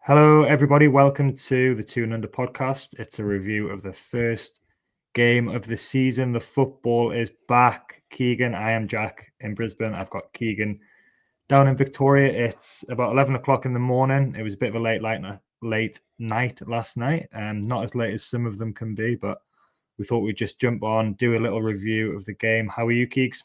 Hello, everybody. Welcome to the Toon podcast. It's a review of the first game of the season. The football is back. Keegan, I am Jack in Brisbane. I've got Keegan down in Victoria. It's about 11 o'clock in the morning. It was a bit of a late night last night. Not as late as some of them can be, but we thought we'd just jump on, do a little review of the game. How are you, Keegs?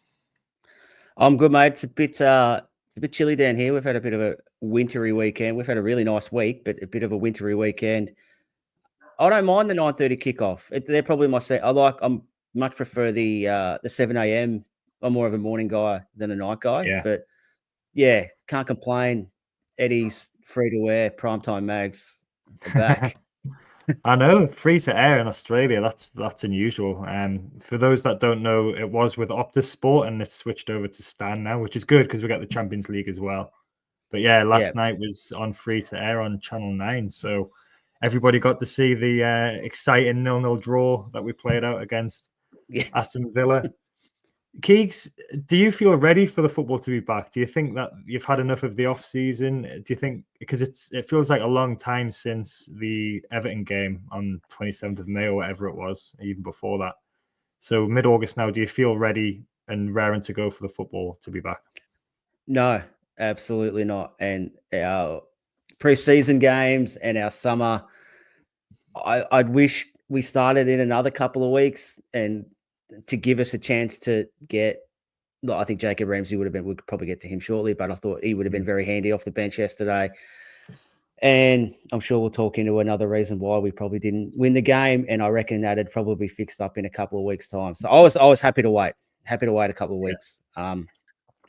I'm good, mate. It's a bit chilly down here. We've had a bit of a wintry weekend. We've had a really nice week, but a bit of a wintry weekend. I don't mind the 9:30 kickoff. They're probably my set. I much prefer the 7 a.m. I'm more of a morning guy than a night guy. Yeah. But yeah, can't complain. Eddie's free to wear primetime mags are back. I know, free to air in Australia. That's unusual. For those that don't know, it was with Optus Sport, and it's switched over to Stan now, which is good because we got the Champions League as well. But yeah, last night was on free to air on Channel 9, so everybody got to see the exciting 0-0 draw that we played out against Aston Villa. Keegs, do you feel ready for the football to be back? Do you think that you've had enough of the off season? Do you think, because it feels like a long time since the Everton game on 27th of May or whatever it was, even before that. So mid-August now, do you feel ready and raring to go for the football to be back? No, absolutely not. And our pre-season games and our summer, I'd wish we started in another couple of weeks and to give us a chance to get. I think Jacob Ramsey would have been. We could probably get to him shortly, but I thought he would have been very handy off the bench yesterday. And I'm sure we'll talk into another reason why we probably didn't win the game. And I reckon that had probably be fixed up in a couple of weeks' time. So I was happy to wait. Happy to wait a couple of weeks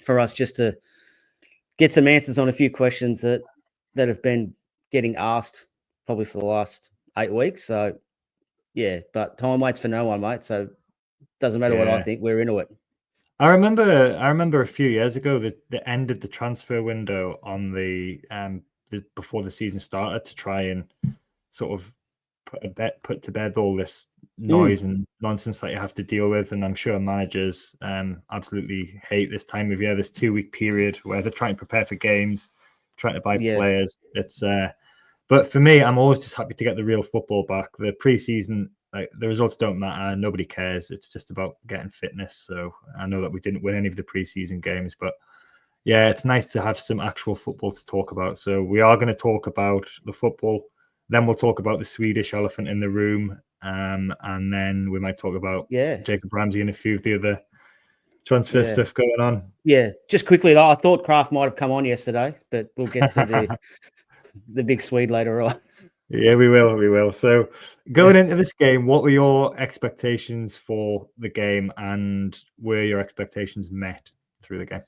for us just to get some answers on a few questions that have been getting asked probably for the last 8 weeks. So yeah, but time waits for no one, mate. So doesn't matter what I think. We're into it. I remember a few years ago that they ended the transfer window on the before the season started to try and sort of put to bed all this noise and nonsense that you have to deal with. And I'm sure managers absolutely hate this time of year, this 2-week period where they're trying to prepare for games, trying to buy players. It's but for me, I'm always just happy to get the real football back. The preseason, like, the results don't matter. Nobody cares. It's just about getting fitness. So I know that we didn't win any of the preseason games, but yeah, it's nice to have some actual football to talk about. So we are going to talk about the football. Then we'll talk about the Swedish elephant in the room. And then we might talk about Jacob Ramsey and a few of the other transfer stuff going on. Yeah, just quickly though, I thought Kraft might have come on yesterday, but we'll get to the big Swede later on. Yeah, we will. So going into this game, what were your expectations for the game, and were your expectations met through the game?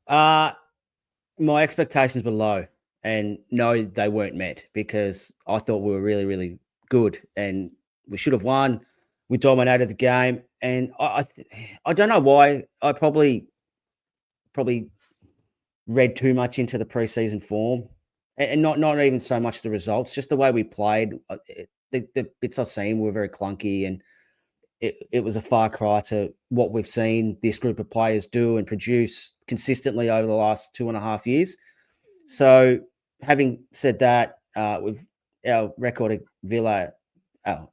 My expectations were low, and no, they weren't met because I thought we were really, really good and we should have won. We dominated the game, and I don't know why. I probably read too much into the preseason form, and not even so much the results, just the way we played. The bits I've seen were very clunky, and it was a far cry to what we've seen this group of players do and produce consistently over the last 2.5 years. So, having said that, with our record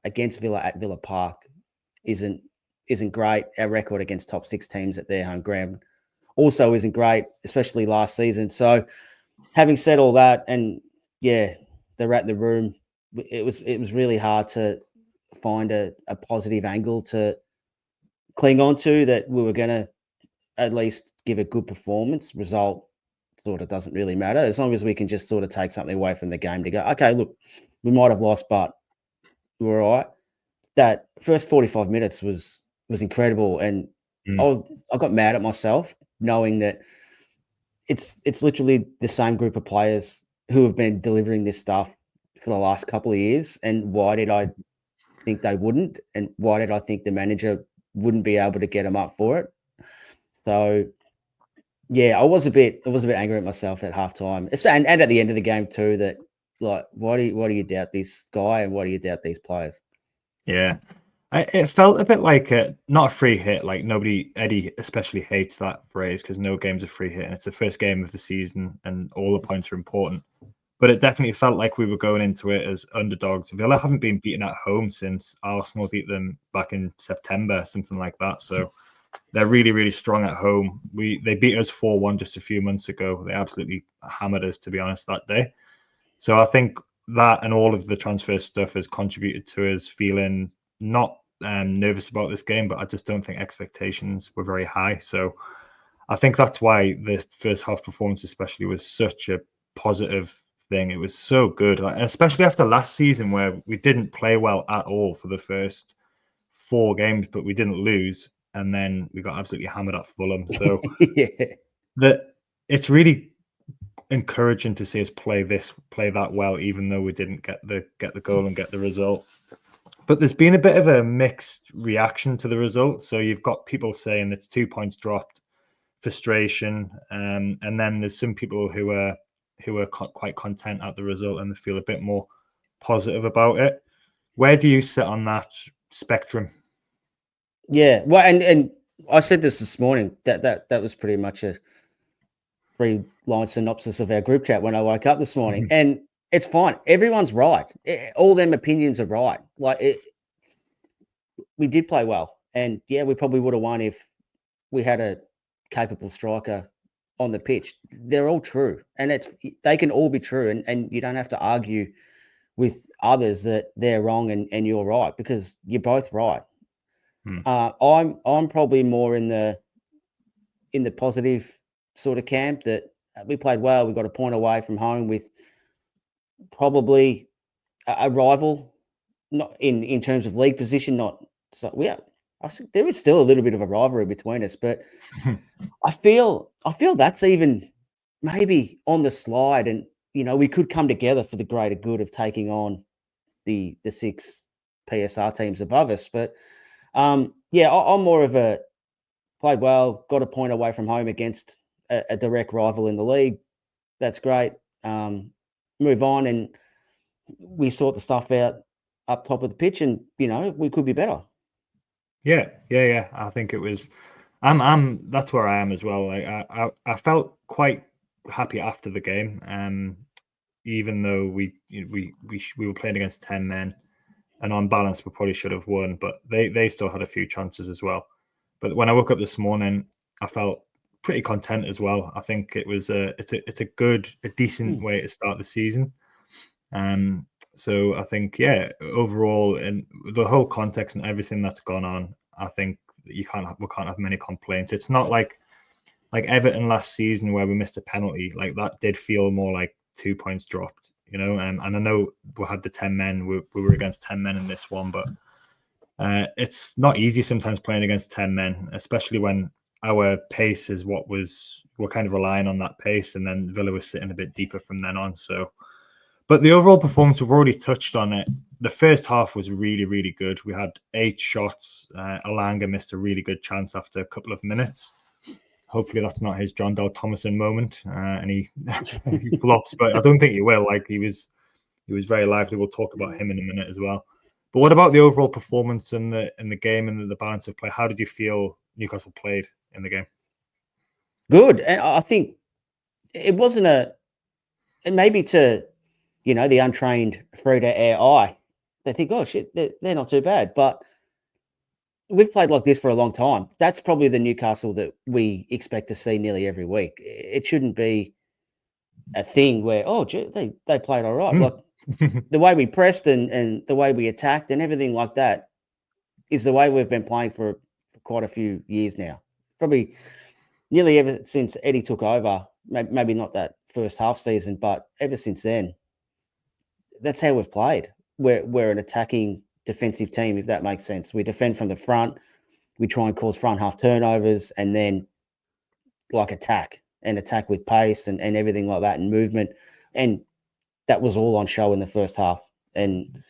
against Villa at Villa Park isn't great. Our record against top 6 teams at their home ground also isn't great, especially last season. So, having said all that, and yeah, the rat in the room, it was really hard to find a positive angle to cling on to, that we were going to at least give a good performance. Result sort of doesn't really matter as long as we can just sort of take something away from the game to go, okay, look, we might have lost, but we're all right. That first 45 minutes was incredible, and I got mad at myself knowing that it's literally the same group of players who have been delivering this stuff for the last couple of years. And why did I think they wouldn't? And why did I think the manager wouldn't be able to get them up for it? So yeah, I was a bit angry at myself at halftime, and at the end of the game too. That, like, why do you doubt this guy, and why do you doubt these players? Yeah, it felt a bit like not a free hit. Like, Eddie especially hates that phrase because no game's a free hit, and it's the first game of the season, and all the points are important. but it definitely felt like we were going into it as underdogs. Villa haven't been beaten at home since Arsenal beat them back in September, something like that. So they're really, really strong at home. They beat us 4-1 just a few months ago. They absolutely hammered us, to be honest, that day. So I think that and all of the transfer stuff has contributed to us feeling not nervous about this game, but I just don't think expectations were very high. So I think that's why the first half performance especially was such a positive thing. It was so good, especially after last season where we didn't play well at all for the first 4 games, but we didn't lose, and then we got absolutely hammered at Fulham. So it's really encouraging to see us play that well, even though we didn't get the goal and get the result. But there's been a bit of a mixed reaction to the result. So you've got people saying it's 2 points dropped, frustration, and then there's some people who are quite content at the result and they feel a bit more positive about it. Where do you sit on that spectrum? Yeah, well, and I said this morning that was pretty much a 3-line synopsis of our group chat when I woke up this morning, and it's fine. Everyone's right. All them opinions are right. We did play well, and yeah, we probably would have won if we had a capable striker on the pitch. They're all true, and they can all be true, and you don't have to argue with others that they're wrong and you're right, because you're both right. I'm probably more in the positive sort of camp that we played well. We got a point away from home with probably a rival, not in terms of league position, not so. I think there is still a little bit of a rivalry between us, but I feel that's even maybe on the slide, and we could come together for the greater good of taking on the 6 PSR teams above us. But yeah, I'm more of a played well, got a point away from home against a direct rival in the league. That's great. Move on, and we sort the stuff out up top of the pitch, and we could be better. Yeah. I think it was. That's where I am as well. Like I felt quite happy after the game. Even though we were playing against 10 men, and on balance we probably should have won, but they still had a few chances as well. But when I woke up this morning, I felt pretty content as well. I think it's a decent way to start the season. So I think, yeah, overall, and the whole context and everything that's gone on, I think we can't have many complaints. It's not like Everton last season where we missed a penalty. Like that did feel more like 2 points dropped, and I know we had the 10 men. We were against 10 men in this one, but it's not easy sometimes playing against 10 men, especially when our pace is we're kind of relying on that pace, and then Villa was sitting a bit deeper from then on. So, but the overall performance, we've already touched on it. The first half was really, really good. We had 8 shots. Elanga missed a really good chance after a couple of minutes. Hopefully that's not his John Dal Thomason moment, and he flops. But I don't think he will. Like he was very lively. We'll talk about him in a minute as well. But what about the overall performance in the game and the balance of play? How did you feel Newcastle played in the game? Good, and I think it wasn't and maybe to the untrained free-to-air eye, they think, oh shit, they're not too bad, but we've played like this for a long time. That's probably the Newcastle that we expect to see nearly every week. It shouldn't be a thing where, oh, gee, they played all right. Like the way we pressed and the way we attacked and everything like that is the way we've been playing for quite a few years now. Probably nearly ever since Eddie took over, maybe not that first half season, but ever since then, that's how we've played. We're an attacking defensive team, if that makes sense. We defend from the front. We try and cause front half turnovers and then attack with pace and everything like that and movement. And that was all on show in the first half. And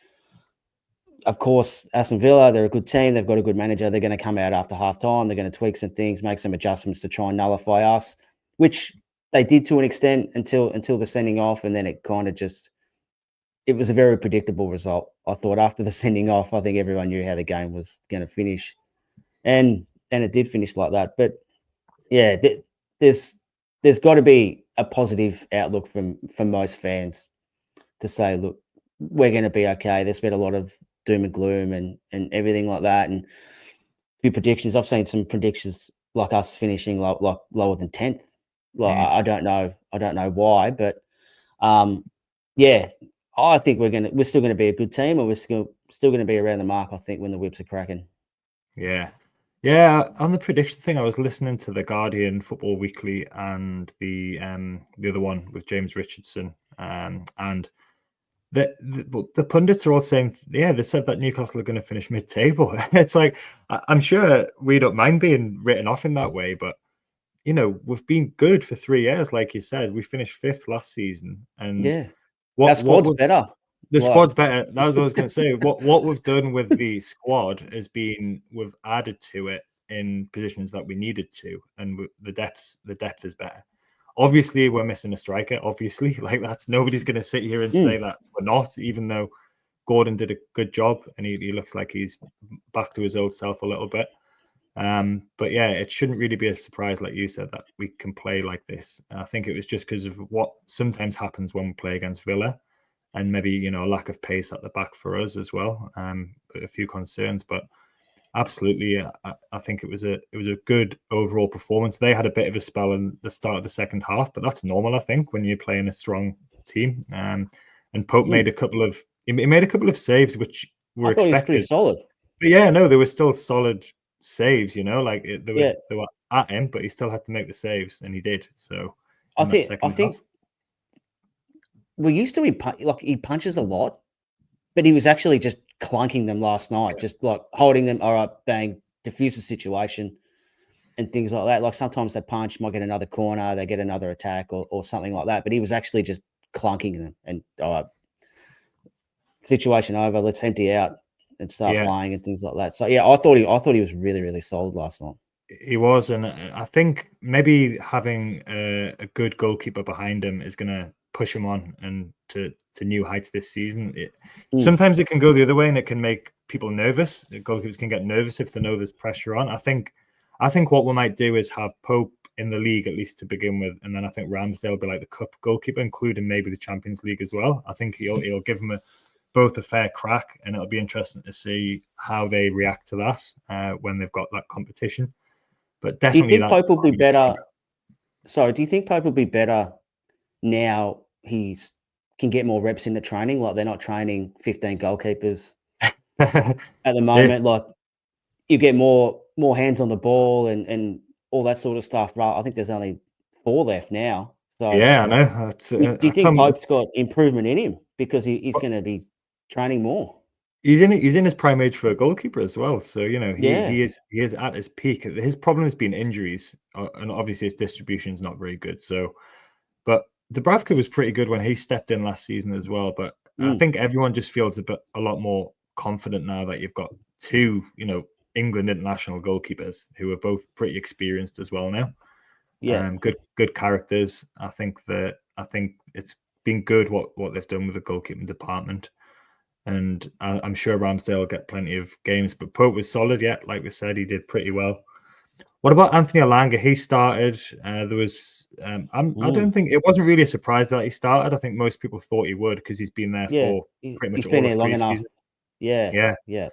of course, Aston Villa, they're a good team. They've got a good manager. They're going to come out after half time. They're going to tweak some things, make some adjustments to try and nullify us, which they did to an extent until the sending off. And then it kind of it was a very predictable result. I thought after the sending off, I think everyone knew how the game was going to finish. And it did finish like that. But yeah, there's got to be a positive outlook from most fans to say, look, we're going to be okay. There's been a lot of doom and gloom and everything like that, and a few predictions. I've seen some predictions like us finishing like lower than 10th. Like I don't know why, but yeah, I think we're still gonna be a good team, and we're still gonna be around the mark. I think when the whips are cracking. Yeah. Yeah, on the prediction thing, I was listening to the Guardian Football Weekly and the other one with James Richardson, and the pundits are all saying, yeah, they said that Newcastle are going to finish mid-table. It's like I'm sure we don't mind being written off in that way, but we've been good for 3 years, like you said. We finished 5th last season, and Yeah, our what squad's was better. the Like, squad's better. That was what I was going to say. What we've done with the squad has been we've added to it in positions that we needed to, and the depth is better. Obviously, we're missing a striker. Obviously, like that's nobody's going to sit here and say that we're not, even though Gordon did a good job and he looks like he's back to his old self a little bit. But yeah, it shouldn't really be a surprise, like you said, that we can play like this. I think it was just because of what sometimes happens when we play against Villa, and maybe a lack of pace at the back for us as well. A few concerns, but absolutely, I think it was a good overall performance. They had a bit of a spell in the start of the second half, but that's normal, I think, when you're playing a strong team. And Pope made a couple of saves which were I thought he was pretty expected. solid. But yeah, no, they were still solid saves. Like they Yeah, were at him, but he still had to make the saves, and he did. So I in that think second half, we used to be like he punches a lot, but he was actually just clunking them last night, just like holding them. All right, bang, diffuse the situation and things like that. Like sometimes they punch, might get another corner, they get another attack or something like that. But he was actually just clunking them and all right, situation over. Let's empty out and start yeah, playing and things like that. So yeah, I thought he was really really solid last night. he was, and I think maybe having a good goalkeeper behind him is going to push him on and to new heights this season. Sometimes it can go the other way, and it can make people nervous. The goalkeepers can get nervous if they know there's pressure on. I think what we might do is have Pope in the league at least to begin with, and then I think Ramsdale will be like the cup goalkeeper, including maybe the Champions League as well. I think he'll give them both a fair crack, and it'll be interesting to see how they react to that when they've got that competition. But Do you definitely think Pope will be better? Sorry, do you think Pope will be better now? He's can get more reps in the training. Like they're not training 15 goalkeepers at the Yeah, moment. Like you get more hands on the ball and all that sort of stuff. Right? I think there's only 4 left now. So yeah, I know. That's, do you I think come. Pope's got improvement in him because he's going to be training more? He's in his prime age for a goalkeeper as well. So Yeah, he is at his peak. His problem has been injuries, and obviously his distribution is not very good. So, but Dubravka was pretty good when he stepped in last season as well. But I think everyone just feels a lot more confident now that you've got 2, England international goalkeepers who are both pretty experienced as well now. yeah. Good characters. I think it's been good what they've done with the goalkeeping department. And I'm sure Ramsdale will get plenty of games. But Pope was solid, yeah. Like we said, he did pretty well. What about Anthony Elanga? He started. There was. I don't think it wasn't really a surprise that he started. I think most people thought he would because he's been there Yeah, for pretty much he's been all of there long enough. preseason. Yeah, Yeah, yeah.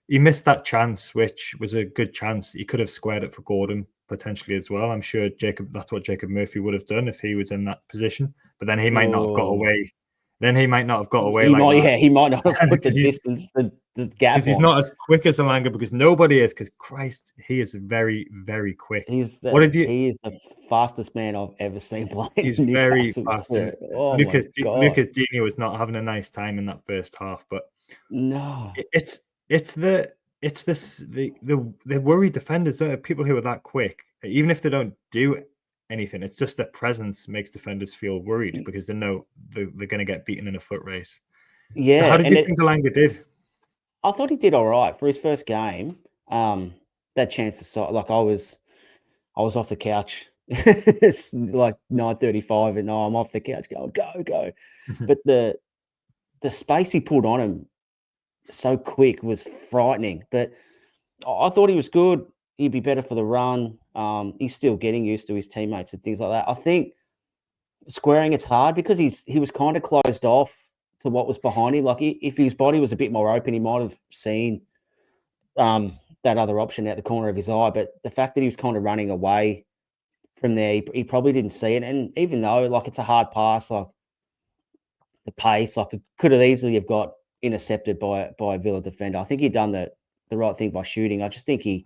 he missed that chance, which was a good chance. He could have squared it for Gordon potentially as well. I'm sure that's what Jacob Murphy would have done if he was in that position. But then he might not have got Oh, away. Then he might not have got away he like might. that Yeah, he might not have put the because distance, the gap he's on. not as quick as Elanga because nobody is. Because Christ, he is very, very quick. He is What did you? the fastest man I've ever seen playing He's in very Newcastle fast, and square. Oh my god. Lucas Digne was not having a nice time in that first half. But No. it's the worried defenders. People who are that quick, even if they don't do anything, it's just their presence makes defenders feel worried because they know they're going to get beaten in a foot race. So how Yeah, did you think Elanga did? I thought he did all right for his first game. That chance to start, like I was off the couch. It's like 9:35 and I'm off the couch going, go. But the space he pulled on him so quick was frightening. But I thought he was good. He'd be better for the run. He's still getting used to his teammates and things like that. I think squaring it's hard because he was kind of closed off to what was behind him. Like if his body was a bit more open, he might have seen that other option out the corner of his eye. But the fact that he was kind of running away from there, he probably didn't see it. And even though like it's a hard pass, like the pace, like it could have easily have got intercepted by a Villa defender. I think he'd done the right thing by shooting. I just think he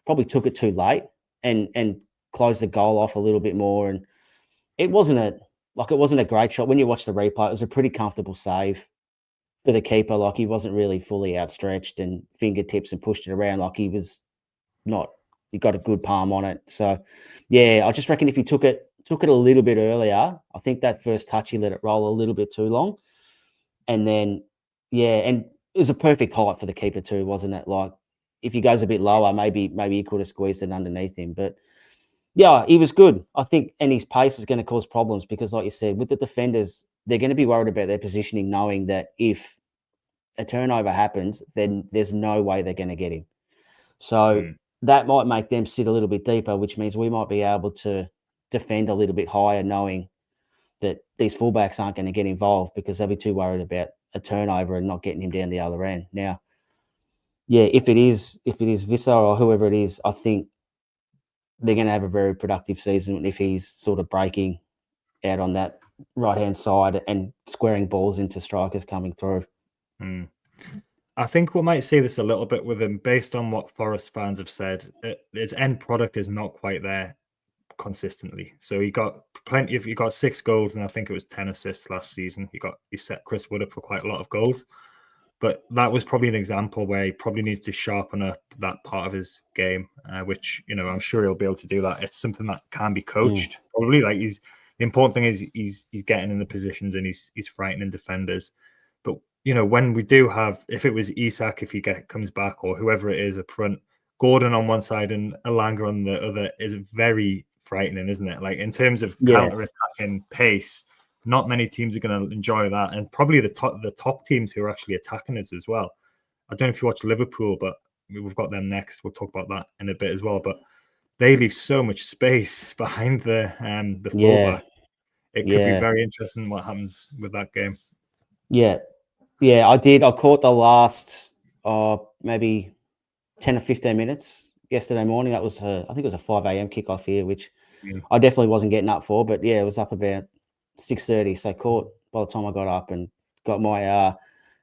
probably took it too late and closed the goal off a little bit more. And it wasn't a great shot. When you watch the replay, it was a pretty comfortable save for the keeper. Like he wasn't really fully outstretched and fingertips and pushed it around. Like he got a good palm on it. So yeah, I just reckon if he took it a little bit earlier, I think that first touch he let it roll a little bit too long. And then and it was a perfect height for the keeper too, wasn't it? Like if he goes a bit lower, maybe he could have squeezed it underneath him. But yeah, he was good. I think, and his pace is going to cause problems because, like you said, with the defenders, they're going to be worried about their positioning, knowing that if a turnover happens, then there's no way they're going to get him. So that might make them sit a little bit deeper, which means we might be able to defend a little bit higher, knowing that these fullbacks aren't going to get involved because they'll be too worried about a turnover and not getting him down the other end. Now, yeah, if it is Visser or whoever it is, I think they're going to have a very productive season if he's sort of breaking out on that right-hand side and squaring balls into strikers coming through. I think we might see this a little bit with him based on what Forest fans have said. His end product is not quite there consistently. So he got 6 goals and I think it was 10 assists last season. He set Chris Wood up for quite a lot of goals. But that was probably an example where he probably needs to sharpen up that part of his game, which, I'm sure he'll be able to do that. It's something that can be coached. Probably like the important thing is he's getting in the positions and he's frightening defenders. But, when we do have, if it was Isak, if he comes back or whoever it is up front, Gordon on one side and Elanga on the other is very frightening, isn't it? Like in terms of counter-attacking pace, not many teams are going to enjoy that, and probably the top teams who are actually attacking us as well. I don't know if you watch Liverpool, but we've got them next. We'll talk about that in a bit as well. But they leave so much space behind the fullback. It could be very interesting what happens with that game. Yeah, I did. I caught the last maybe 10 or 15 minutes yesterday morning. That was I think it was a 5 a.m. kickoff here, which I definitely wasn't getting up for. But yeah, it was up about 6:30. So caught by the time I got up and got my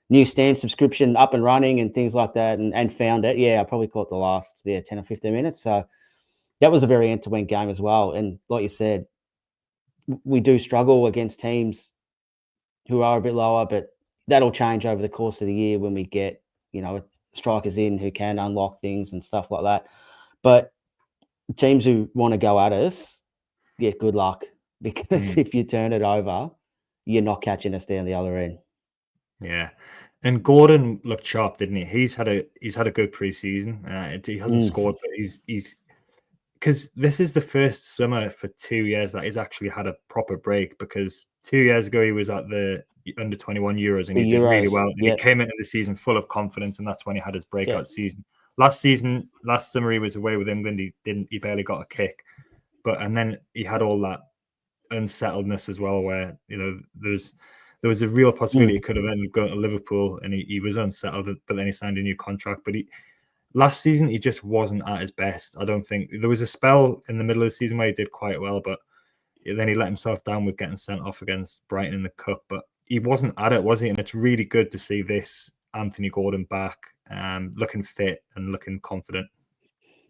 new stand subscription up and running and things like that and found it. Yeah, I probably caught the last 10 or 15 minutes. So that was a very end-to-end game as well. And like you said, we do struggle against teams who are a bit lower, but that'll change over the course of the year when we get, strikers in who can unlock things and stuff like that. But teams who want to go at us, good luck, because if you turn it over, you're not catching us down the other end. Yeah. And Gordon looked sharp, didn't he? He's had a good preseason. He hasn't scored, but he's because this is the first summer for 2 years that he's actually had a proper break, because 2 years ago he was at the under 21 Euros and he did really well. And he came into the season full of confidence, and that's when he had his breakout season. Last summer he was away with England. He barely got a kick, and then he had all that unsettledness as well, where there was a real possibility he could have ended up going to Liverpool, and he was unsettled, but then he signed a new contract. But last season he just wasn't at his best. I don't think there was a spell in the middle of the season where he did quite well, but then he let himself down with getting sent off against Brighton in the cup. But he wasn't at it, was he? And it's really good to see this Anthony Gordon back, looking fit and looking confident.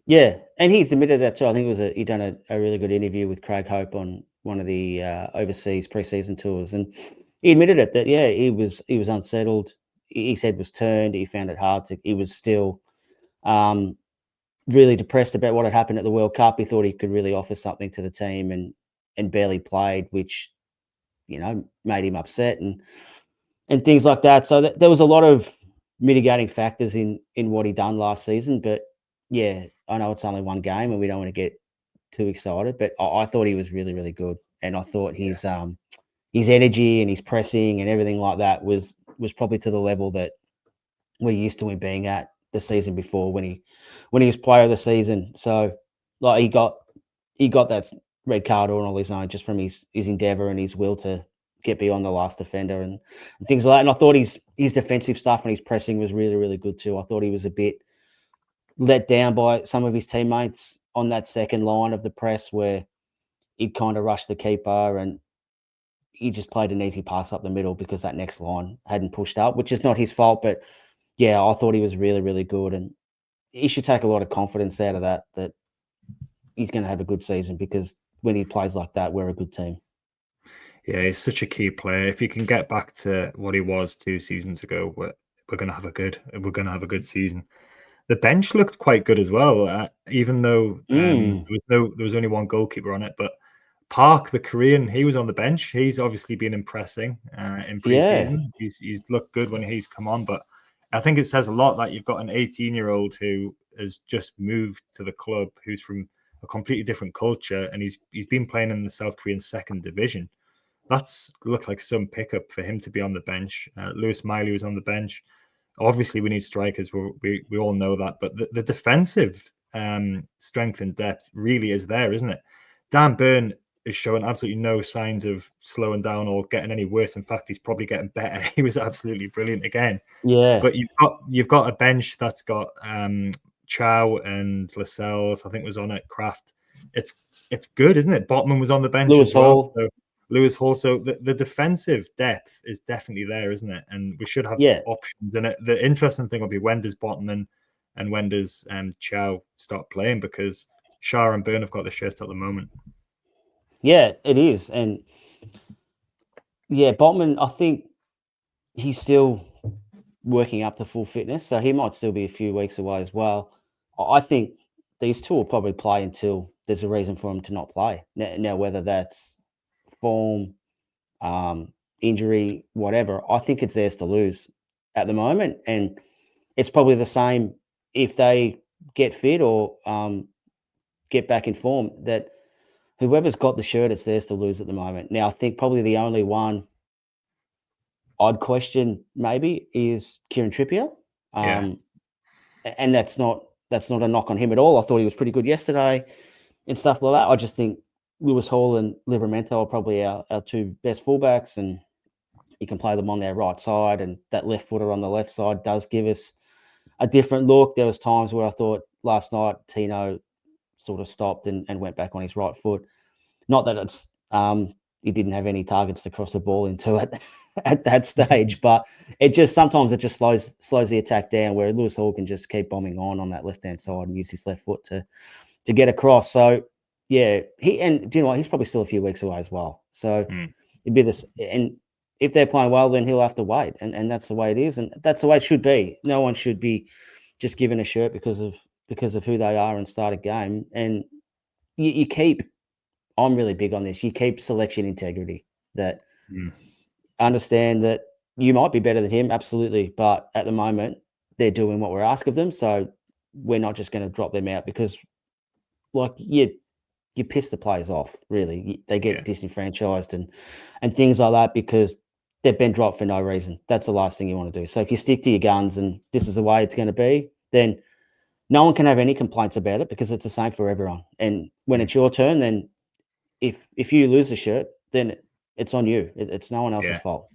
Yeah, and he's admitted that too. I think he done a really good interview with Craig Hope on one of the overseas preseason tours, and he admitted it that he was unsettled. He said was turned. He found it hard to. He was still really depressed about what had happened at the World Cup. He thought he could really offer something to the team, and barely played, which made him upset and things like that. So there was a lot of mitigating factors in what he done last season. But yeah, I know it's only one game and we don't want to get too excited, but I thought he was really, really good, and I thought his energy and his pressing and everything like that was probably to the level that we're used to him being at the season before when he was player of the season. So like he got that red card on all his own just from his endeavour and his will to get beyond the last defender and things like that. And I thought his defensive stuff and his pressing was really, really good too. I thought he was a bit let down by some of his teammates on that second line of the press where he'd kind of rushed the keeper and he just played an easy pass up the middle because that next line hadn't pushed up, which is not his fault. But yeah, I thought he was really, really good. And he should take a lot of confidence out of that he's going to have a good season because when he plays like that, we're a good team. Yeah, he's such a key player. If he can get back to what he was 2 seasons ago, we're going to have a good season. The bench looked quite good as well, even though there was only one goalkeeper on it. But Park, the Korean, he was on the bench. He's obviously been impressing in preseason. Yeah. He's looked good when he's come on, but I think it says a lot that you've got an 18-year-old who has just moved to the club, who's from a completely different culture, and he's been playing in the South Korean second division. Looks like some pickup for him to be on the bench. Lewis Miley was on the bench. Obviously, we need strikers. We all know that, but the defensive strength and depth really is there, isn't it? Dan Burn is showing absolutely no signs of slowing down or getting any worse. In fact, he's probably getting better. He was absolutely brilliant again. Yeah. But you've got a bench that's got Chow and Lascelles, I think, was on it. Kraft. It's good, isn't it? Botman was on the bench Lewis as well. Hall. So Lewis Hall. So the defensive depth is definitely there, isn't it? And we should have options. And the interesting thing will be, when does Botman and when does Chow start playing? Because Shah and Byrne have got the shirts at the moment. Yeah, it is. And yeah, Botman, I think he's still working up to full fitness, so he might still be a few weeks away as well. I think these two will probably play until there's a reason for him to not play. Now whether that's form, injury, whatever, I think it's theirs to lose at the moment. And it's probably the same if they get fit or get back in form, that whoever's got the shirt, it's theirs to lose at the moment. Now, I think probably the only one I'd question maybe is Kieran Trippier. And that's not a knock on him at all. I thought he was pretty good yesterday and stuff like that. I just think Lewis Hall and Livramento are probably our two best fullbacks, and you can play them on their right side, and that left footer on the left side does give us a different look. There was times where I thought last night Tino sort of stopped and went back on his right foot. Not that it's he didn't have any targets to cross the ball into at that stage, but sometimes it just slows the attack down, where Lewis Hall can just keep bombing on that left hand side and use his left foot to get across. So yeah, do you know what? He's probably still a few weeks away as well. So it'd be this, and if they're playing well, then he'll have to wait, and that's the way it is, and that's the way it should be. No one should be just given a shirt because of who they are and start a game, and you keep. I'm really big on this. You keep selection integrity. That understand that you might be better than him, absolutely, but at the moment they're doing what we're asking of them, so we're not just going to drop them out because, like, you piss the players off. Really, they get disenfranchised and things like that because they've been dropped for no reason. That's the last thing you want to do. So if you stick to your guns and this is the way it's going to be, then no one can have any complaints about it because it's the same for everyone. And when it's your turn, then if you lose the shirt, then it's on you. It's no one else's fault.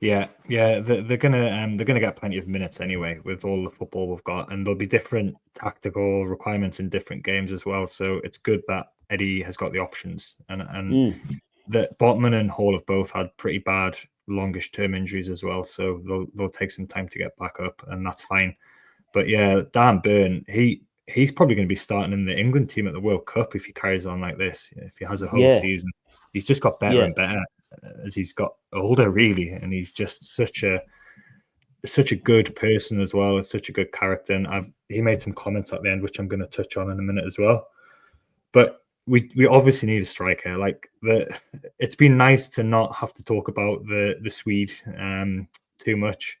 Yeah, they're gonna get plenty of minutes anyway with all the football we've got, and there'll be different tactical requirements in different games as well. So it's good that Eddie has got the options, and that Botman and Hall have both had pretty bad longish term injuries as well. So they'll take some time to get back up, and that's fine. But yeah, Dan Burn, he's probably going to be starting in the England team at the World Cup if he carries on like this. If he has a whole season, he's just got better and better as he's got older, really, and he's just such a good person as well, as such a good character. And he made some comments at the end, which I'm going to touch on in a minute as well. But we obviously need a striker. Like it's been nice to not have to talk about the Swede too much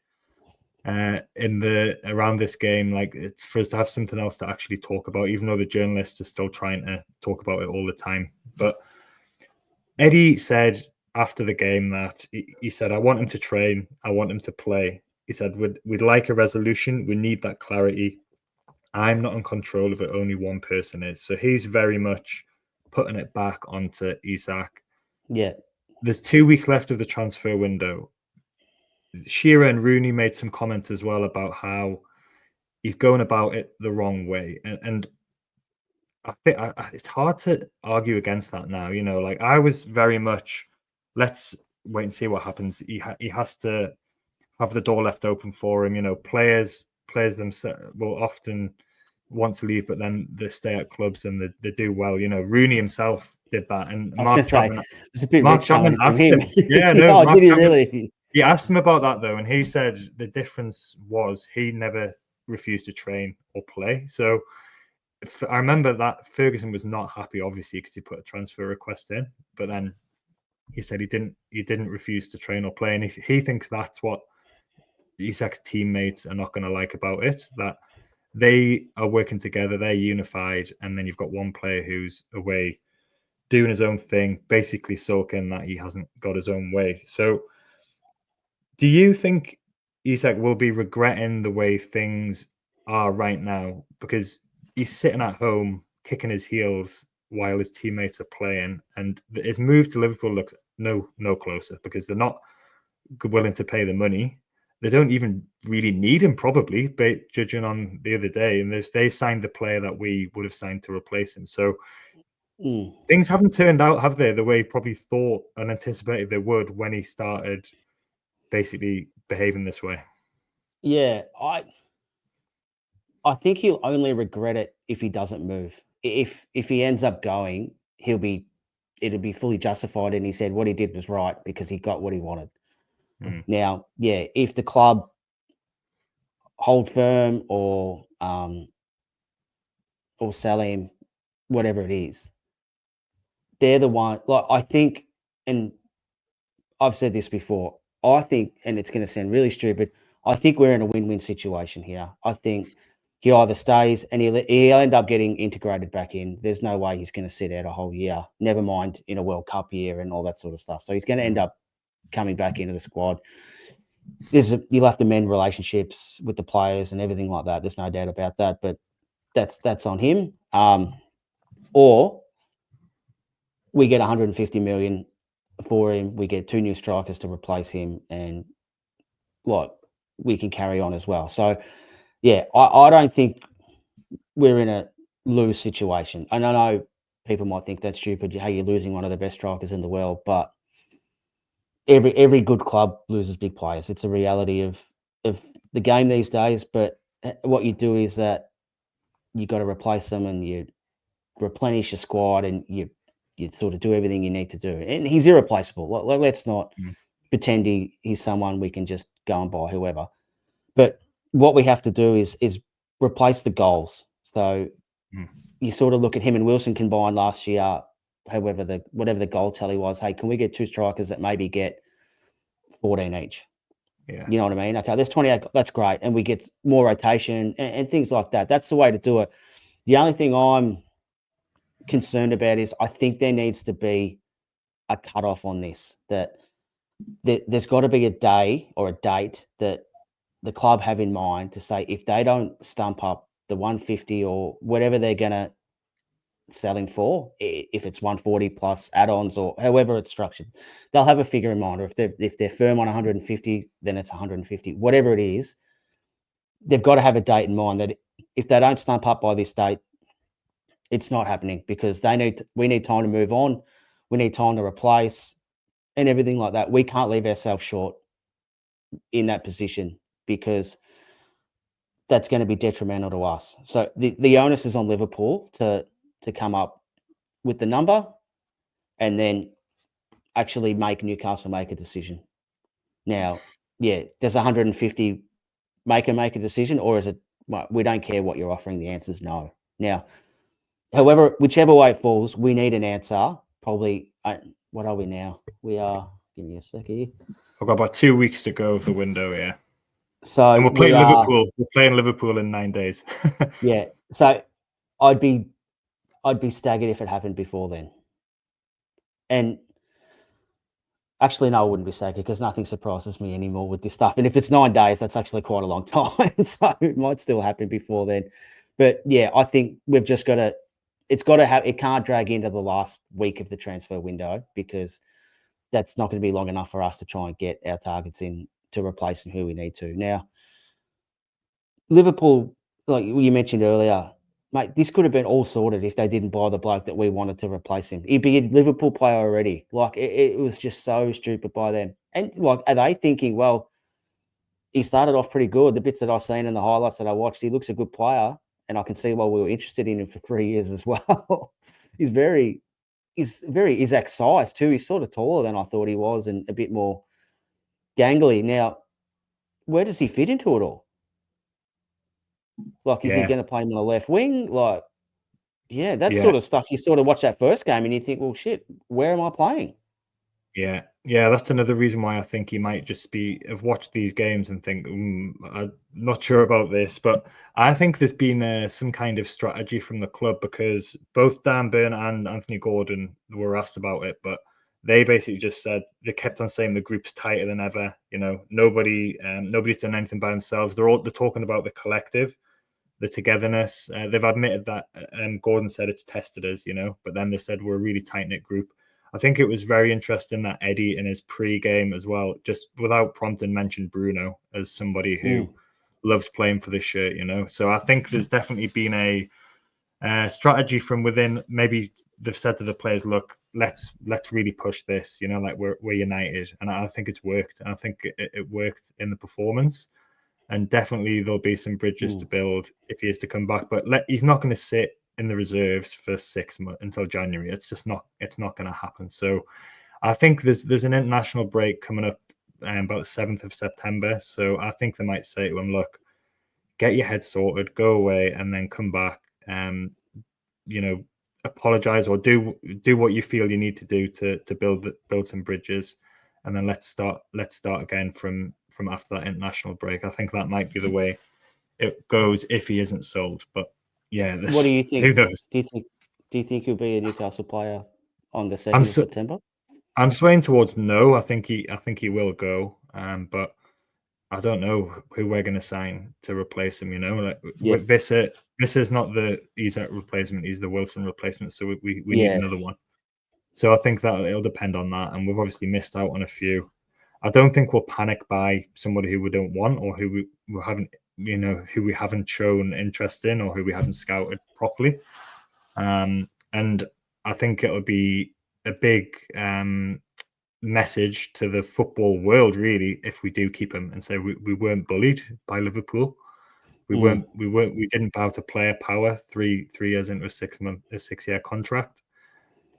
around this game. Like, it's for us to have something else to actually talk about, even though the journalists are still trying to talk about it all the time. But Eddie said after the game that he said, I want him to train, I want him to play. He said, we'd like a resolution, we need that clarity. I'm not in control of it, only one person is. So he's very much putting it back onto Isak. Yeah. there's 2 weeks left of the transfer window. Shearer and Rooney made some comments as well about how he's going about it the wrong way, and I think it's hard to argue against that now. Like I was very much, let's wait and see what happens. He has to have the door left open for him. Players themselves will often want to leave, but then they stay at clubs and they do well. Rooney himself did that, and Mark Chapman. It's a bit rich coming asked from him. Yeah, no, oh, did he really? He asked him about that though, and he said the difference was he never refused to train or play. So I remember that Ferguson was not happy, obviously, because he put a transfer request in, but then he said he didn't refuse to train or play, and he thinks that's what Isak's teammates are not going to like about it, that they are working together, they're unified, and then you've got one player who's away doing his own thing, basically sulking that he hasn't got his own way. So do you think Isak will be regretting the way things are right now? Because he's sitting at home kicking his heels while his teammates are playing, and his move to Liverpool looks no closer because they're not willing to pay the money. They don't even really need him, probably, judging on the other day. And they signed the player that we would have signed to replace him. So things haven't turned out, have they, the way he probably thought and anticipated they would when he started basically behaving this way? Yeah, I think he'll only regret it if he doesn't move. If he ends up going, it'll be fully justified, and he said what he did was right because he got what he wanted. Now, yeah, if the club hold firm or sell him, whatever it is, they're the one. Like I think, and I've said this before, I think, and it's going to sound really stupid, I think we're in a win-win situation here. I think he either stays and he'll end up getting integrated back in. There's no way he's going to sit out a whole year, never mind in a World Cup year and all that sort of stuff. So he's going to end up coming back into the squad. You'll have to mend relationships with the players and everything like that. There's no doubt about that, but that's on him. Or we get 150 million for him. We get 2 new strikers to replace him, and we can carry on as well. So, yeah, I don't think we're in a lose situation. And I know people might think that's stupid. Hey, you're losing one of the best strikers in the world, but every good club loses big players. It's a reality of the game these days. But what you do is that you got to replace them, and you replenish your squad, and you sort of do everything you need to do. And he's irreplaceable. Let's not pretend he's someone we can just go and buy whoever. But what we have to do is replace the goals. So you sort of look at him and Wilson combined last year, whatever the goal tally was. Hey, can we get 2 strikers that maybe get 14 each? Yeah. You know what I mean? Okay, there's 28. That's great. And we get more rotation and things like that. That's the way to do it. The only thing I'm concerned about is I think there needs to be a cutoff on this, that there's got to be a day or a date that the club have in mind to say if they don't stump up the 150 or whatever they're going to sell him for, if it's 140 plus add-ons or however it's structured, they'll have a figure in mind. Or if they're firm on 150, then it's 150. Whatever it is, they've got to have a date in mind that if they don't stump up by this date, it's not happening, because we need time to move on. We need time to replace and everything like that. We can't leave ourselves short in that position, because that's going to be detrimental to us. So the onus is on Liverpool to come up with the number and then actually make Newcastle make a decision. Now, yeah, does 150 make a decision, or is it, well, we don't care what you're offering? The answer is no. Now, however, whichever way it falls, we need an answer. Probably, what are we now? We are, give me a sec here. I've got about 2 weeks to go of the window, yeah. So and we're playing Liverpool. We're playing Liverpool in 9 days. Yeah. So I'd be staggered if it happened before then. And actually, no, I wouldn't be staggered, because nothing surprises me anymore with this stuff. And if it's 9 days, that's actually quite a long time. So it might still happen before then. But yeah, I think we've just got to, it can't drag into the last week of the transfer window, because that's not going to be long enough for us to try and get our targets in to replacing who we need to. Now, Liverpool, like you mentioned earlier, mate, this could have been all sorted if they didn't buy the bloke that we wanted to replace him. He'd be a Liverpool player already. Like, it was just so stupid by them. And, like, are they thinking, well, he started off pretty good. The bits that I've seen and the highlights that I watched, he looks a good player, and I can see why we were interested in him for 3 years as well. he's very Isak size too. He's sort of taller than I thought he was and a bit more gangly. Now, where does he fit into it all? Like, is he Yeah. going to play him on the left wing? Like, yeah, that Yeah. sort of stuff. You sort of watch that first game and you think, well, shit, where am I playing? Yeah, yeah, that's another reason why I think he might just be have watched these games and think, I'm not sure about this. But I think there's been some kind of strategy from the club, because both Dan Burn and Anthony Gordon were asked about it, but they basically just said, they kept on saying the group's tighter than ever. You know, nobody's done anything by themselves. They're talking about the collective, the togetherness. They've admitted that, Gordon said it's tested us, you know, but then they said we're a really tight knit group. I think it was very interesting that Eddie in his pre-game as well, just without prompting, mentioned Bruno as somebody who loves playing for this shirt, you know. So I think there's definitely been a strategy from within. Maybe they've said to the players, look, let's really push this, you know, like we're united. And I think it's worked. And I think it worked in the performance. And definitely there'll be some bridges to build if he is to come back. But he's not going to sit in the reserves for 6 months until January. It's just not. It's not going to happen. So I think there's an international break coming up about the 7th of September. So I think they might say to him, look, get your head sorted, go away, and then come back. You know, apologize or do what you feel you need to do to build some bridges, and then let's start again from after that international break. I think that might be the way it goes if he isn't sold. But yeah, What do you think? Who knows? Do you think he'll be a Newcastle player on the 2nd of September? I'm swaying towards no. I think he will go, but I don't know who we're going to sign to replace him. You know, like with Visser is not the Isak replacement; he's the Wilson replacement. So we need another one. So I think that it'll depend on that, and we've obviously missed out on a few. I don't think we'll panic by somebody who we don't want, or who we haven't, you know, who we haven't shown interest in, or who we haven't scouted properly. And I think it'll be a big message to the football world, really, if we do keep him and say we weren't bullied by Liverpool. We didn't bow to player power 3 years into a 6-year contract.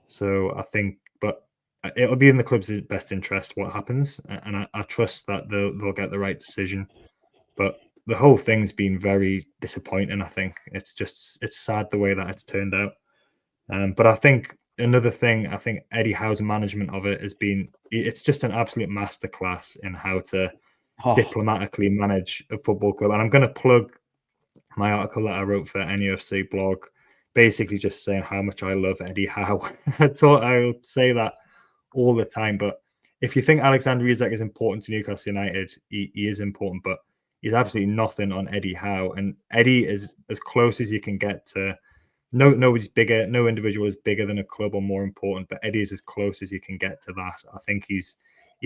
So I think, but it'll be in the club's best interest what happens, and I trust that they'll get the right decision. But the whole thing's been very disappointing. I think it's sad the way that it's turned out. But I think another thing, I think Eddie Howe's management of it has been, it's just an absolute masterclass in how to diplomatically manage a football club. And I'm going to plug my article that I wrote for NUFC blog, basically just saying how much I love Eddie Howe. I'll say that all the time. But if you think Alexander Isak is important to Newcastle United, he is important, but he's absolutely nothing on Eddie Howe. And Eddie is as close as you can get to. Nobody's bigger. No individual is bigger than a club or more important. But Eddie is as close as you can get to that. I think he's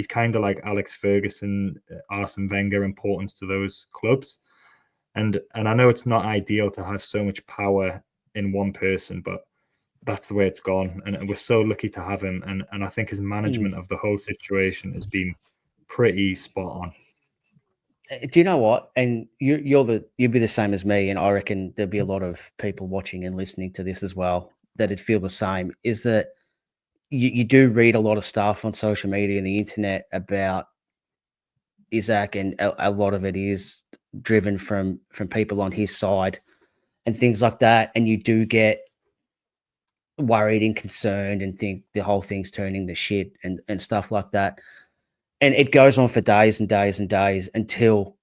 kind of like Alex Ferguson, Arsene Wenger importance to those clubs. And I know it's not ideal to have so much power in one person, but that's the way it's gone. And we're so lucky to have him. And I think his management of the whole situation has been pretty spot on. Do you know what? And you'll be the same as me, and I reckon there'll be a lot of people watching and listening to this as well that'd feel the same. Is that you do read a lot of stuff on social media and the internet about Isak, and a lot of it is driven from people on his side and things like that. And you do get worried and concerned and think the whole thing's turning to shit and stuff like that. And it goes on for days and days and days until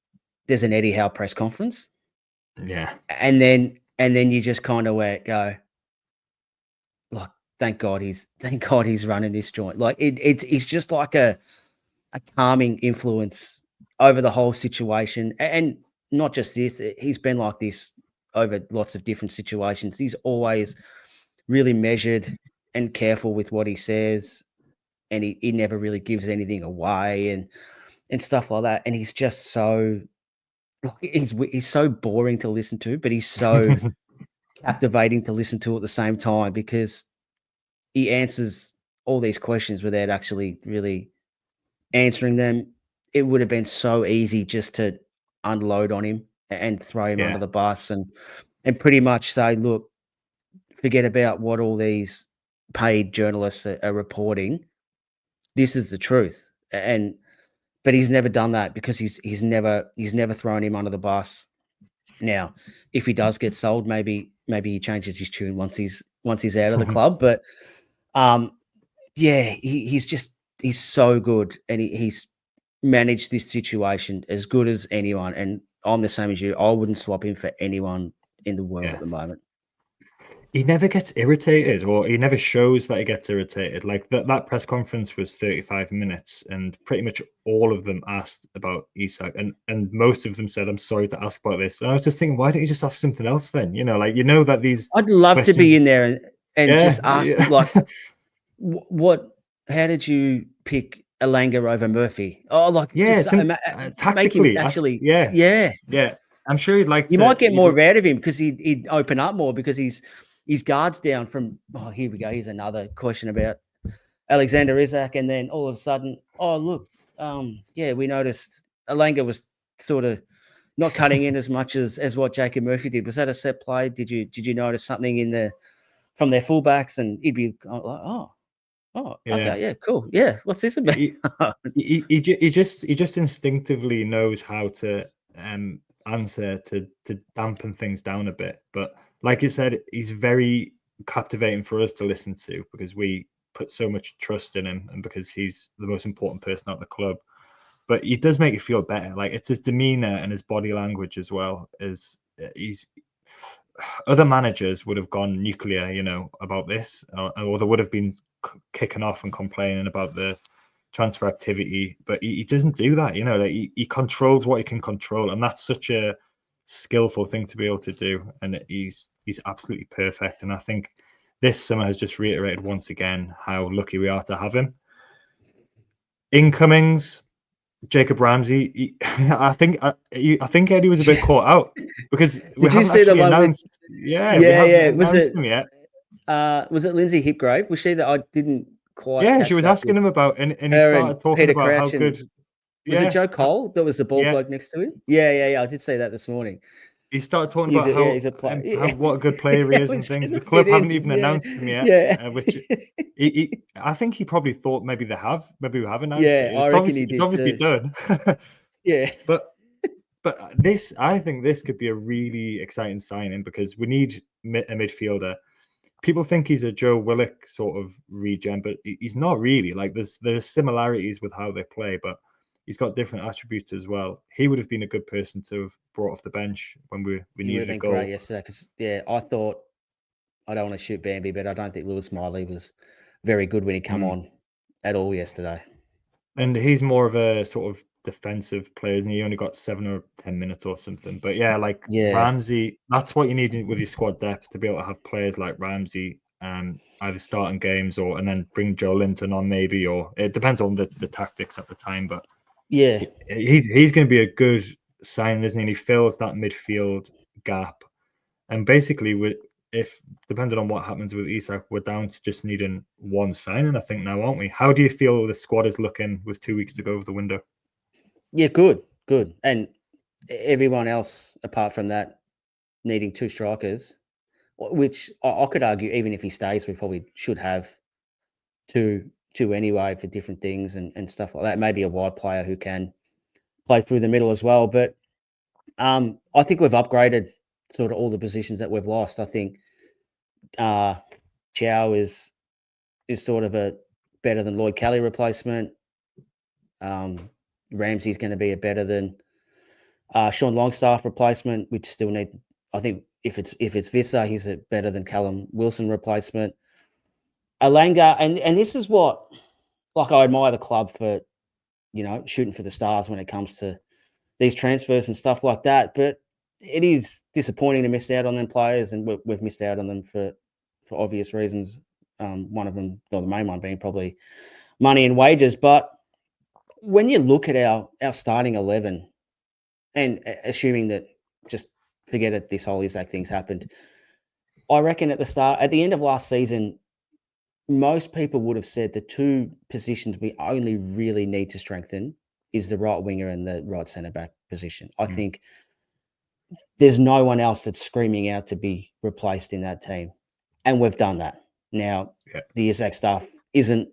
there's an Eddie Howe press conference. Yeah. And then you just kind of go, like, thank God he's running this joint. Like it's just like a calming influence over the whole situation. And not just this, he's been like this over lots of different situations. He's always really measured and careful with what he says. and he never really gives anything away and stuff like that. And he's just so he's so boring to listen to, but he's so captivating to listen to at the same time because he answers all these questions without actually really answering them. It would have been so easy just to unload on him and throw him under Yeah. the bus and pretty much say, look, forget about what all these paid journalists are reporting. This is the truth. But he's never done that because he's never thrown him under the bus. Now, if he does get sold, maybe he changes his tune once he's out of the club. But yeah, he's so good, and he's managed this situation as good as anyone. And I'm the same as you. I wouldn't swap him for anyone in the world at the moment. He never gets irritated, or he never shows that he gets irritated. Like that press conference was 35 minutes, and pretty much all of them asked about Isak, and most of them said, "I'm sorry to ask about this." And I was just thinking, why don't you just ask something else then? That these. I'd love to be in there and just ask him, like, what? How did you pick Elanga over Murphy? Oh, like, just tactically, make him actually, yeah. I'm sure he'd like. You might get more out of him because he'd open up more because his guard's down from. Oh, here we go. Here's another question about Alexander Isak, and then all of a sudden, oh look, yeah, we noticed Elanga was sort of not cutting in as much as what Jacob Murphy did. Was that a set play? Did you notice something from their fullbacks? And he'd be like, oh, okay, yeah, cool, yeah. What's this about? He just instinctively knows how to answer to dampen things down a bit. But like you said, he's very captivating for us to listen to because we put so much trust in him and because he's the most important person at the club. But he does make you feel better. Like, it's his demeanor and his body language as well. As other managers would have gone nuclear, about this, or they would have been kicking off and complaining about the transfer activity. But he doesn't do that. Like he controls what he can control, and that's such a skillful thing to be able to do. And he's absolutely perfect. And I think this summer has just reiterated once again how lucky we are to have him. Incomings. Jacob Ramsey, I think Eddie was a bit caught out because we haven't actually announced. We haven't announced him yet. Was it Lindsay Hipgrave? Was she that I didn't quite? Yeah, she was asking him about, and he started talking Peter about Crouch how good. Was it Joe Cole that was the ball bloke next to him? Yeah. I did say that this morning. He started talking about how what a good player he is and things. The club haven't even announced him yet. Yeah. Which I think he probably thought maybe we have announced it. It's obviously done. Yeah. But I think this could be a really exciting signing because we need a midfielder. People think he's a Joe Willock sort of regen, but he's not really. Like there's similarities with how they play, but he's got different attributes as well. He would have been a good person to have brought off the bench when we needed a goal. Great yesterday because I thought, I don't want to shoot Bambi, but I don't think Lewis Miley was very good when he come on at all yesterday. And he's more of a sort of defensive player, and he only got 7 or 10 minutes or something. But Ramsey, that's what you need with your squad depth, to be able to have players like Ramsey either starting games and then bring Joe Linton on maybe, or it depends on the tactics at the time. But yeah, he's going to be a good sign, isn't he? And he fills that midfield gap. And basically, if depending on what happens with Isak, we're down to just needing one signing, I think now, aren't we? How do you feel the squad is looking with 2 weeks to go of the window? Yeah, good. And everyone else, apart from that, needing 2 strikers, which I could argue, even if he stays, we probably should have two anyway for different things and stuff like that. Maybe a wide player who can play through the middle as well. But I think we've upgraded sort of all the positions that we've lost. I think Chow is sort of a better than Lloyd Kelly replacement. Ramsey's going to be a better than Sean Longstaff replacement. We still need, I think, if it's Visser, he's a better than Callum Wilson replacement. Elanga, and this is what, like, I admire the club for, shooting for the stars when it comes to these transfers and stuff like that. But it is disappointing to miss out on them players, and we've missed out on them for obvious reasons. One of them, or the main one, being probably money and wages. But when you look at our starting 11, and assuming that, just forget it, this whole Isak thing's happened, I reckon at the end of last season, most people would have said the two positions we only really need to strengthen is the right winger and the right centre back position. I think there's no one else that's screaming out to be replaced in that team, and we've done that. Now, the Isak stuff isn't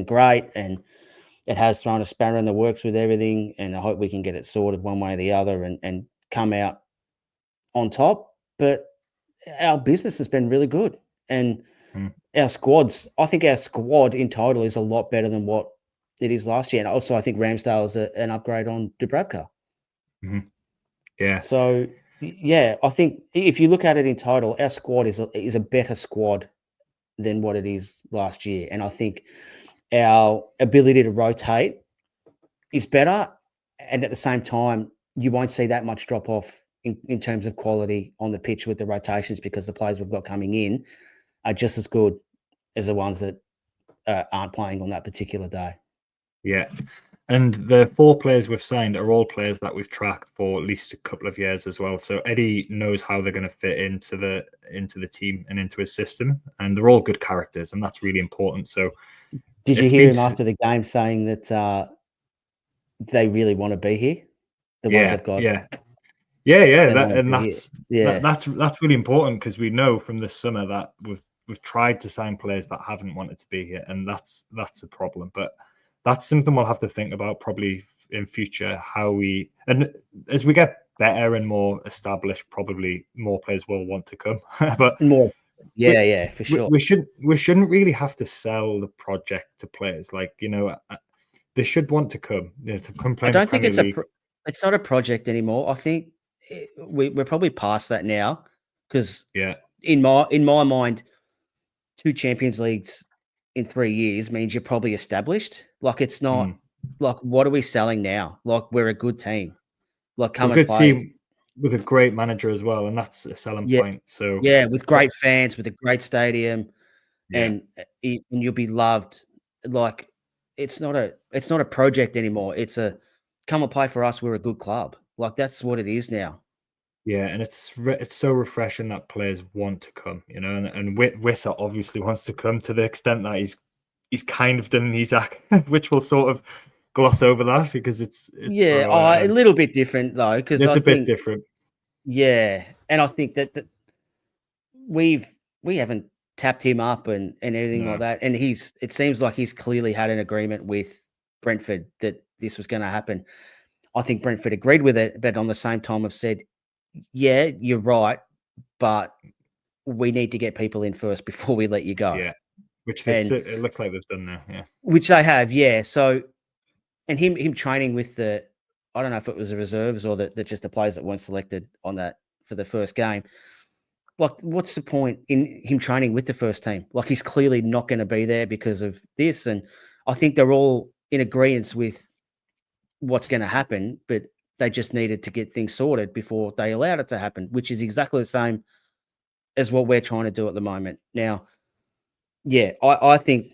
great, and it has thrown a spanner in the works with everything, and I hope we can get it sorted one way or the other and come out on top. But our business has been really good, and I think our squad in total is a lot better than what it is last year. And also, I think Ramsdale is an upgrade on Dubravka. Yeah. So, yeah, I think if you look at it in total, our squad is a better squad than what it is last year. And I think our ability to rotate is better. And at the same time, you won't see that much drop off in terms of quality on the pitch with the rotations, because the players we've got coming in are just as good as the ones that aren't playing on that particular day. Yeah. And the 4 players we've signed are all players that we've tracked for at least a couple of years as well. So Eddie knows how they're going to fit into the team and into his system, and they're all good characters, and that's really important. So, did you hear him after the game saying that they really want to be here? The ones that got that's really important, because we know from this summer that we've tried to sign players that haven't wanted to be here, and that's a problem. But that's something we'll have to think about probably in future, and as we get better and more established, probably more players will want to come. But more, for sure. We shouldn't really have to sell the project to players. Like, they should want to come. To come play. I don't think it's not a project anymore. I think we're probably past that now, because in my mind, 2 Champions Leagues in 3 years means you're probably established. Like, it's not like, what are we selling now? Like, we're a good team. Like, come and play. Team with a great manager as well, and that's a selling point. So with great fans, with a great stadium, and you'll be loved. Like, it's not a project anymore. It's a come and play for us. We're a good club. Like, that's what it is now. Yeah, and it's so refreshing that players want to come, and Wissa obviously wants to come, to the extent that he's kind of done Isak, which will sort of gloss over that, because it's a little bit different though, because it's a bit different. Yeah, and I think that we haven't tapped him up and everything like that, and it seems like he's clearly had an agreement with Brentford that this was going to happen. I think Brentford agreed with it, but on the same time have said, yeah, you're right, but we need to get people in first before we let you go. Yeah, which it looks like they've done now. Yeah, which they have. Yeah, so, and him training with I don't know if it was the reserves or just the players that weren't selected on that for the first game. Like, what's the point in him training with the first team? Like, he's clearly not going to be there because of this, and I think they're all in agreement with what's going to happen, but they just needed to get things sorted before they allowed it to happen, which is exactly the same as what we're trying to do at the moment. Now, yeah, I think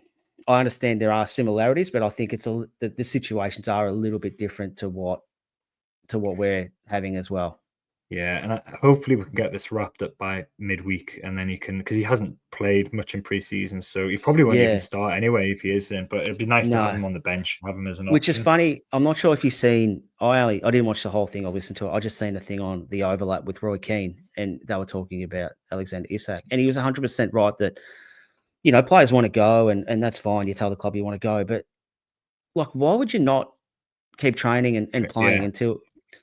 I understand there are similarities, but I think the situations are a little bit different to what we're having as well. Yeah, and hopefully we can get this wrapped up by midweek, and then because he hasn't played much in pre-season, so he probably won't even start anyway if he is in. But it'd be nice to have him on the bench, have him as an option. Which is funny. I'm not sure if you've seen. I didn't watch the whole thing. I listened to it. I just seen a thing on the overlap with Roy Keane, and they were talking about Alexander Isak, and he was 100% right that players want to go, and that's fine. You tell the club you want to go, but like, why would you not keep training and playing until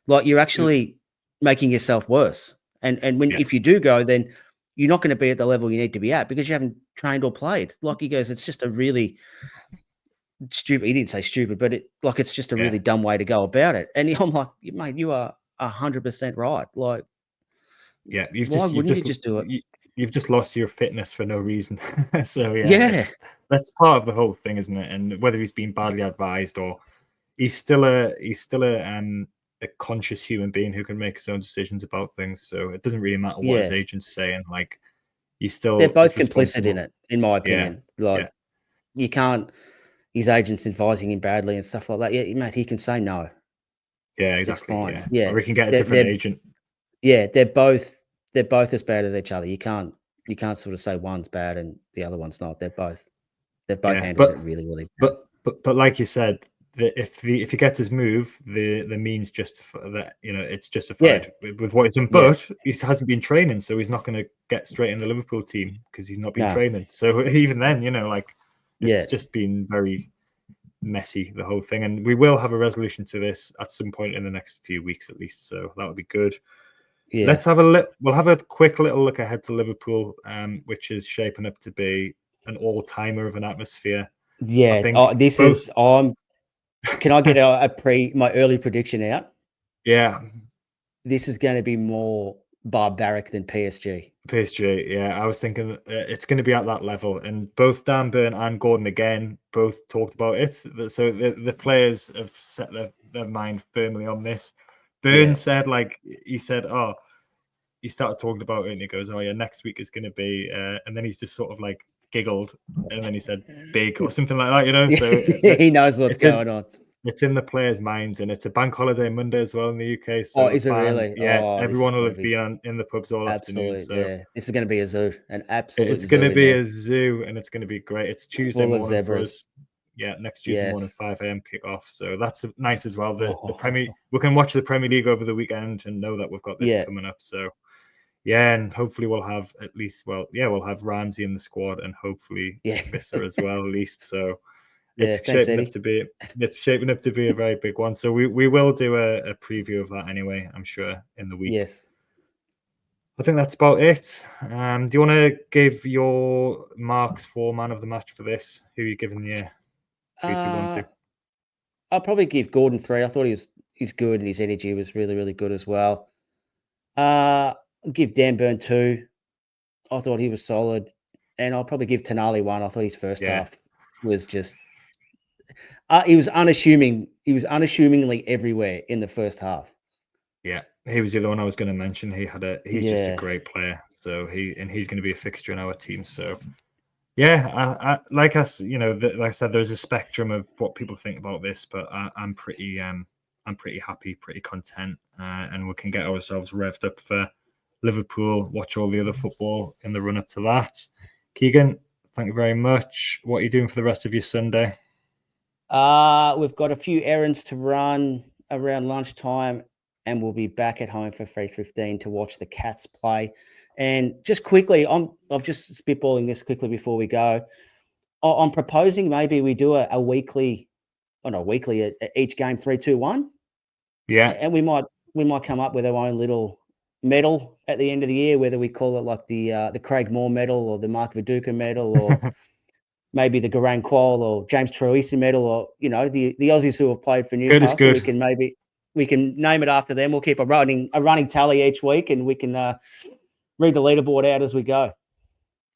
you're actually making yourself worse? And if you do go, then you're not going to be at the level you need to be at because you haven't trained or played. Like, he goes, it's just a really stupid. He didn't say stupid, but it's just a really dumb way to go about it. And I'm like, mate, you are 100% right. Like, why wouldn't you just do it? You've just lost your fitness for no reason. So that's part of the whole thing, isn't it? And whether he's been badly advised or he's still a conscious human being who can make his own decisions about things. So it doesn't really matter what his agent's saying. Like, they're both complicit in it, in my opinion. You can't his agent's advising him badly and stuff like that. Yeah, mate, he can say no. Yeah, It's exactly. fine. Yeah. Yeah, Or we can get a they're, different they're agent. yeah, they're both as bad as each other. You can't sort of say one's bad and the other one's not. They've both Yeah. handled it really, really bad. But like you said, if he gets his move, the means justify that, it's justified with what he's done. Yeah. But he hasn't been training, so he's not going to get straight in the Liverpool team because he's not been No. training. So even then, it's Yeah. just been very messy, the whole thing. And we will have a resolution to this at some point in the next few weeks at least. So that would be good. Yeah. Let's have we'll have a quick little look ahead to Liverpool, which is shaping up to be an all-timer of an atmosphere. Yeah. I think can I get my early prediction out? Yeah. This is going to be more barbaric than PSG. PSG, yeah. I was thinking it's going to be at that level. And both Dan Burn and Gordon, again, both talked about it. So the players have set their mind firmly on this. Burn said, he started talking about it and he goes, oh, yeah, next week is going to be, and then he's just sort of giggled. And then he said big or something like that, So he knows what's going on. It's in the players' minds, and it's a bank holiday Monday as well in the UK. So is it really? Yeah, everyone will have been in the pubs all afternoon. So yeah, this is going to be a zoo, an absolute. It's going to be a zoo, and it's going to be great. It's Tuesday morning for us. Yeah, next Tuesday morning, 5 a.m. kickoff. So that's nice as well. The Premier, we can watch the Premier League over the weekend and know that we've got this coming up. So yeah, and hopefully we'll have at least, we'll have Ramsey in the squad, and hopefully Visser as well, at least. So. It's shaping up to be a very big one. So we will do a preview of that anyway, I'm sure, in the week. Yes. I think that's about it. Do you want to give your marks for man of the match for this? Who are you giving the 3-2-1 to? I'll probably give Gordon 3. I thought he's good and his energy was really, really good as well. I'll give Dan Burn 2. I thought he was solid. And I'll probably give Tonali 1. I thought his first half was just he was unassuming. He was unassumingly everywhere in the first half. Yeah, he was the other one I was going to mention. He's just a great player. So he's going to be a fixture in our team. So yeah, like I said, there's a spectrum of what people think about this, but I'm pretty happy, pretty content, and we can get ourselves revved up for Liverpool. Watch all the other football in the run up to that. Keegan, thank you very much. What are you doing for the rest of your Sunday? We've got a few errands to run around lunchtime, and we'll be back at home for 3:15 to watch the Cats play. And just quickly, I'm just spitballing this quickly before we go. I'm proposing maybe we do a weekly, or not weekly, each game 3-2-1. Yeah, and we might come up with our own little medal at the end of the year, whether we call it like the Craig Moore medal or the Mark Viduka medal or maybe the Garang Qual or James Troisi medal, or the Aussies who have played for Newcastle. Good. We can name it after them. We'll keep a running tally each week, and we can read the leaderboard out as we go.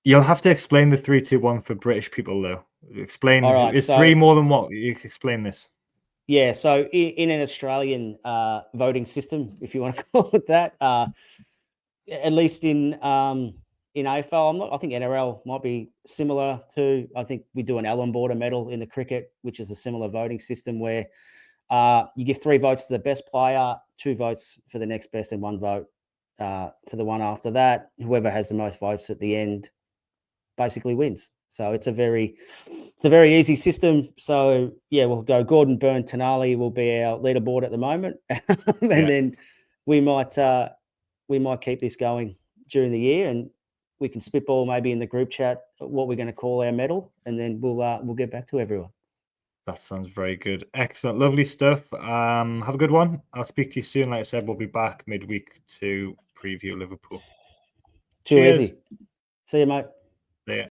You'll have to explain the 3-2-1 for British people, though. Explain. All right, is 3 more than what? You explain this. Yeah, so in an Australian voting system, if you want to call it that, at least in AFL, I think NRL might be similar to. I think we do an Allen Border medal in the cricket, which is a similar voting system where you give 3 votes to the best player, 2 votes for the next best, and 1 vote for the one after that. Whoever has the most votes at the end basically wins. So it's a very easy system. So yeah, we'll go Gordon, Burn, Tonali will be our leaderboard at the moment, and then we might keep this going during the year, and we can spitball maybe in the group chat what we're going to call our medal, and then we'll get back to everyone. That sounds very good. Excellent, lovely stuff. Have a good one. I'll speak to you soon. Like I said, we'll be back midweek to preview Liverpool. Too easy. See you, mate. Yeah.